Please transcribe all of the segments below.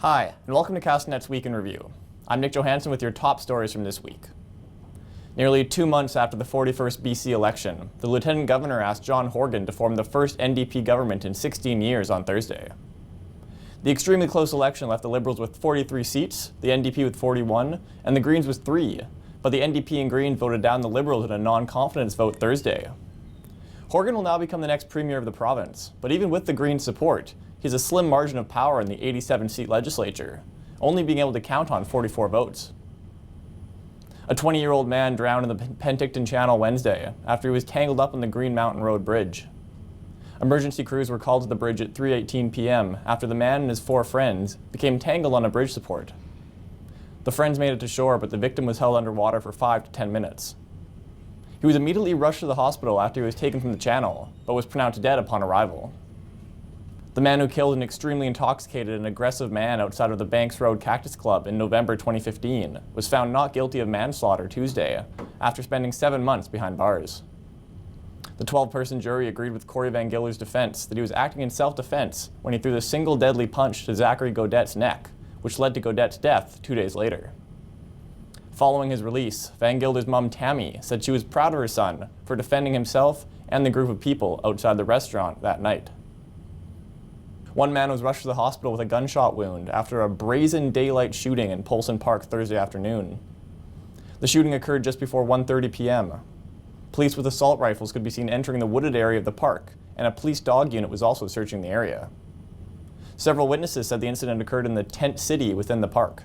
Hi, and welcome to Castanet's Week in Review. I'm Nich Johansen with your top stories from this week. Nearly 2 months after the 41st BC election, the Lieutenant Governor asked John Horgan to form the first NDP government in 16 years on Thursday. The extremely close election left the Liberals with 43 seats, the NDP with 41, and the Greens with 3, but the NDP and Greens voted down the Liberals in a non-confidence vote Thursday. Horgan will now become the next premier of the province, but even with the Greens' support, he has a slim margin of power in the 87-seat legislature, only being able to count on 44 votes. A 20-year-old man drowned in the Penticton Channel Wednesday after he was tangled up on the Green Mountain Road Bridge. Emergency crews were called to the bridge at 3:18 p.m. after the man and his 4 friends became tangled on a bridge support. The friends made it to shore, but the victim was held underwater for 5 to 10 minutes. He was immediately rushed to the hospital after he was taken from the channel, but was pronounced dead upon arrival. The man who killed an extremely intoxicated and aggressive man outside of the Banks Road Cactus Club in November 2015 was found not guilty of manslaughter Tuesday after spending 7 months behind bars. The 12-person jury agreed with Corey Van Giller's defense that he was acting in self-defense when he threw the single deadly punch to Zachary Gaudet's neck, which led to Gaudet's death 2 days later. Following his release, Van Gilder's mom Tammy said she was proud of her son for defending himself and the group of people outside the restaurant that night. One man was rushed to the hospital with a gunshot wound after a brazen daylight shooting in Polson Park Thursday afternoon. The shooting occurred just before 1:30 p.m. Police with assault rifles could be seen entering the wooded area of the park, and a police dog unit was also searching the area. Several witnesses said the incident occurred in the tent city within the park.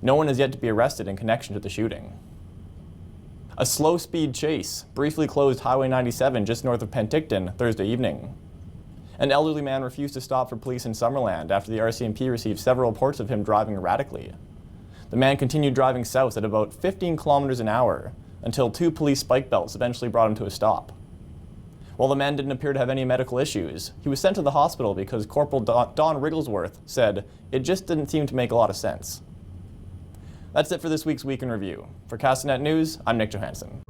No one is yet to be arrested in connection to the shooting. A slow-speed chase briefly closed Highway 97 just north of Penticton Thursday evening. An elderly man refused to stop for police in Summerland after the RCMP received several reports of him driving erratically. The man continued driving south at about 15 kilometers an hour until 2 police spike belts eventually brought him to a stop. While the man didn't appear to have any medical issues, he was sent to the hospital because Corporal Don Wrigglesworth said it just didn't seem to make a lot of sense. That's it for this week's Week in Review. For Castanet News, I'm Nich Johansen.